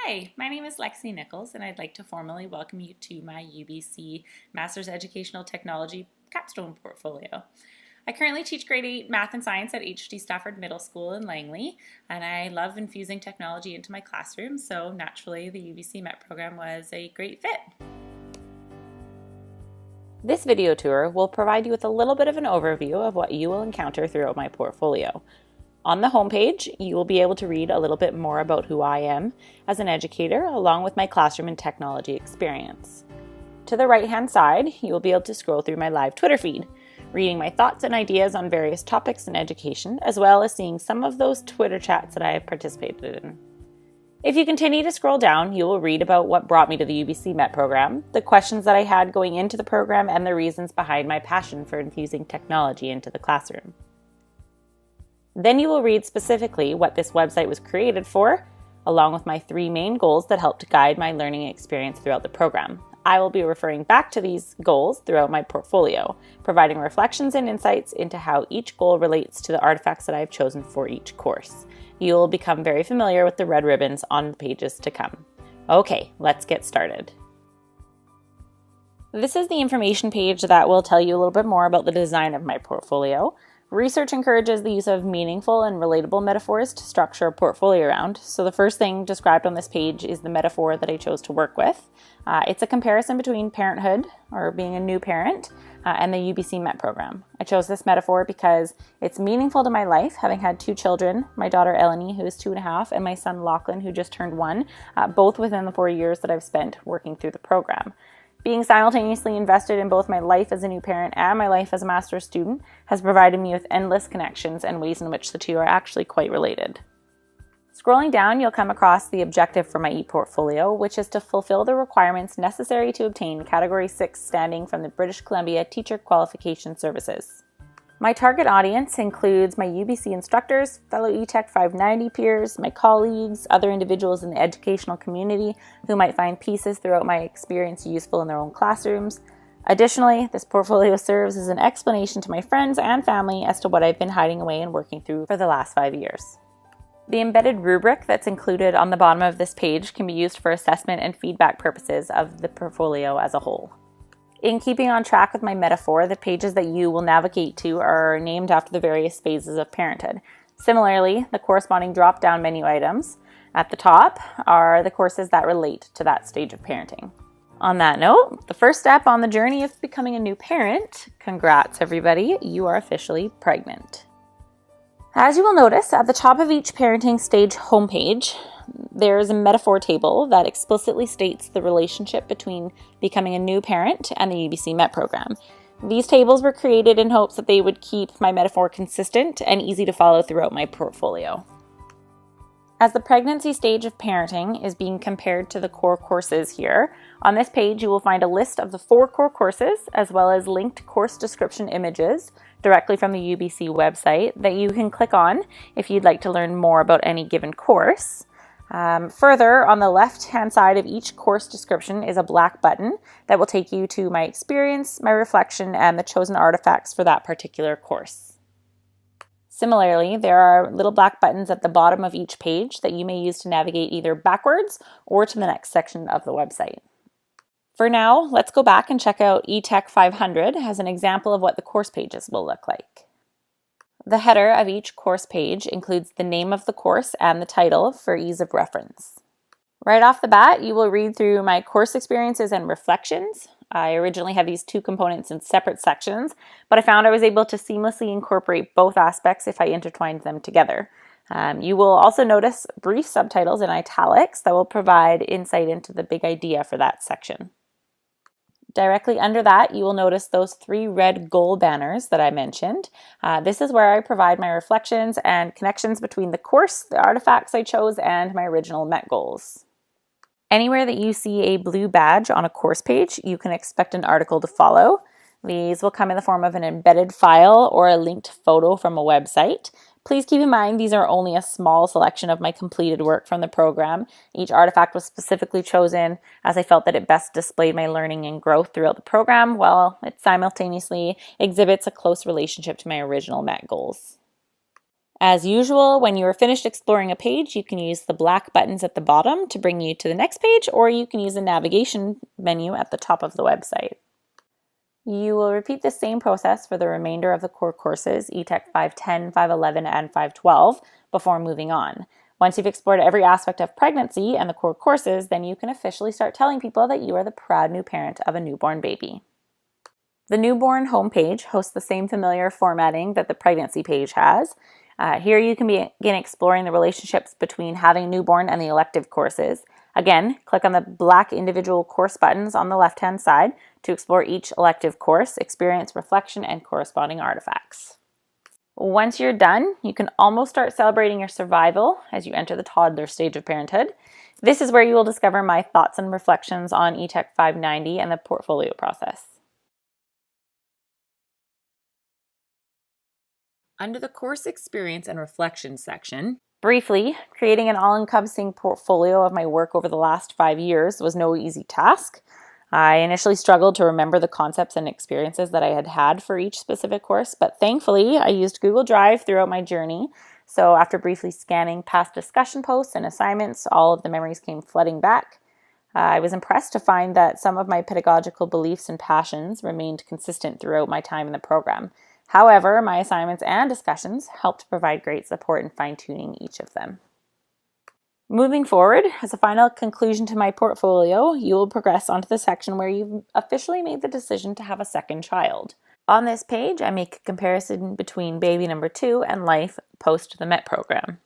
Hi, my name is Lexi Nichols, and I'd like to formally welcome you to my UBC Master's Educational Technology capstone portfolio. I currently teach grade 8 math and science at HD Stafford Middle School in Langley, and I love infusing technology into my classroom, so naturally the UBC MET program was a great fit. This video tour will provide you with a little bit of an overview of what you will encounter throughout my portfolio. On the homepage, you will be able to read a little bit more about who I am as an educator, along with my classroom and technology experience. To the right-hand side, you will be able to scroll through my live Twitter feed, reading my thoughts and ideas on various topics in education, as well as seeing some of those Twitter chats that I have participated in. If you continue to scroll down, you will read about what brought me to the UBC MET program, the questions that I had going into the program, and the reasons behind my passion for infusing technology into the classroom. Then you will read specifically what this website was created for, along with my 3 main goals that help to guide my learning experience throughout the program. I will be referring back to these goals throughout my portfolio, providing reflections and insights into how each goal relates to the artifacts that I have chosen for each course. You will become very familiar with the red ribbons on the pages to come. Okay, let's get started. This is the information page that will tell you a little bit more about the design of my portfolio. Research encourages the use of meaningful and relatable metaphors to structure a portfolio around. So the first thing described on this page is the metaphor that I chose to work with. It's a comparison between parenthood, or being a new parent, and the UBC MET program. I chose this metaphor because it's meaningful to my life, having had 2 children, my daughter Eleni, who is 2.5, and my son Lachlan, who just turned 1, both within the 4 years that I've spent working through the program. Being simultaneously invested in both my life as a new parent and my life as a master's student has provided me with endless connections and ways in which the two are actually quite related. Scrolling down, you'll come across the objective for my e-portfolio, which is to fulfill the requirements necessary to obtain Category 6 standing from the British Columbia Teacher Qualification Services. My target audience includes my UBC instructors, fellow eTech 590 peers, my colleagues, other individuals in the educational community who might find pieces throughout my experience useful in their own classrooms. Additionally, this portfolio serves as an explanation to my friends and family as to what I've been hiding away and working through for the last 5 years. The embedded rubric that's included on the bottom of this page can be used for assessment and feedback purposes of the portfolio as a whole. In keeping on track with my metaphor, the pages that you will navigate to are named after the various phases of parenthood. Similarly, the corresponding drop-down menu items at the top are the courses that relate to that stage of parenting. On that note, the first step on the journey of becoming a new parent, congrats everybody, you are officially pregnant. As you will notice, at the top of each parenting stage homepage, there is a metaphor table that explicitly states the relationship between becoming a new parent and the UBC MET program. These tables were created in hopes that they would keep my metaphor consistent and easy to follow throughout my portfolio. As the pregnancy stage of parenting is being compared to the core courses here, on this page you will find a list of the 4 core courses as well as linked course description images directly from the UBC website that you can click on if you'd like to learn more about any given course. Further, on the left-hand side of each course description is a black button that will take you to my experience, my reflection, and the chosen artifacts for that particular course. Similarly, there are little black buttons at the bottom of each page that you may use to navigate either backwards or to the next section of the website. For now, let's go back and check out eTech 500 as an example of what the course pages will look like. The header of each course page includes the name of the course and the title for ease of reference. Right off the bat, you will read through my course experiences and reflections. I originally had these 2 components in separate sections, but I found I was able to seamlessly incorporate both aspects if I intertwined them together. You will also notice brief subtitles in italics that will provide insight into the big idea for that section. Directly under that, you will notice those 3 red goal banners that I mentioned. This is where I provide my reflections and connections between the course, the artifacts I chose, and my original MET goals. Anywhere that you see a blue badge on a course page, you can expect an article to follow. These will come in the form of an embedded file or a linked photo from a website. Please keep in mind these are only a small selection of my completed work from the program. Each artifact was specifically chosen as I felt that it best displayed my learning and growth throughout the program, while it simultaneously exhibits a close relationship to my original MET goals. As usual, when you are finished exploring a page, you can use the black buttons at the bottom to bring you to the next page, or you can use the navigation menu at the top of the website. You will repeat the same process for the remainder of the core courses, ETech 510, 511, and 512, before moving on. Once you've explored every aspect of pregnancy and the core courses, then you can officially start telling people that you are the proud new parent of a newborn baby. The newborn homepage hosts the same familiar formatting that the pregnancy page has. Here you can begin exploring the relationships between having a newborn and the elective courses. Again, click on the black individual course buttons on the left-hand side to explore each elective course, experience, reflection, and corresponding artifacts. Once you're done, you can almost start celebrating your survival as you enter the toddler stage of parenthood. This is where you will discover my thoughts and reflections on ETech 590 and the portfolio process. Under the course experience and reflection section, briefly, creating an all-encompassing portfolio of my work over the last 5 years was no easy task. I initially struggled to remember the concepts and experiences that I had had for each specific course, but thankfully I used Google Drive throughout my journey. So after briefly scanning past discussion posts and assignments, all of the memories came flooding back. I was impressed to find that some of my pedagogical beliefs and passions remained consistent throughout my time in the program. However, my assignments and discussions helped provide great support in fine-tuning each of them. Moving forward, as a final conclusion to my portfolio, you will progress onto the section where you've officially made the decision to have a second child. On this page, I make a comparison between baby number 2 and life post the MET program.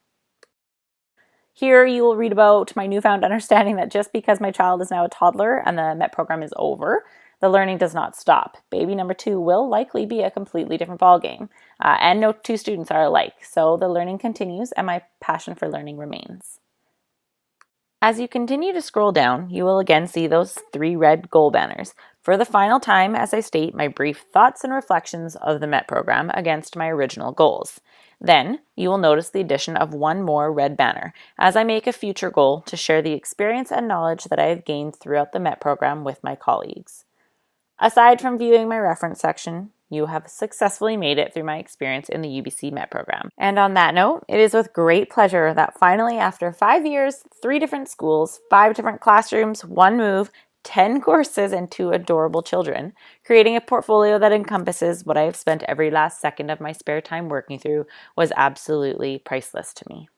Here you will read about my newfound understanding that just because my child is now a toddler and the MET program is over, the learning does not stop. Baby number 2 will likely be a completely different ballgame, and no two students are alike, so the learning continues and my passion for learning remains. As you continue to scroll down, you will again see those 3 red goal banners. For the final time, as I state my brief thoughts and reflections of the MET program against my original goals. Then, you will notice the addition of 1 more red banner, as I make a future goal to share the experience and knowledge that I have gained throughout the MET program with my colleagues. Aside from viewing my reference section, you have successfully made it through my experience in the UBC MET program. And on that note, it is with great pleasure that finally, after 5 years, 3 different schools, 5 different classrooms, 1 move, 10 courses, and 2 adorable children, creating a portfolio that encompasses what I have spent every last second of my spare time working through was absolutely priceless to me.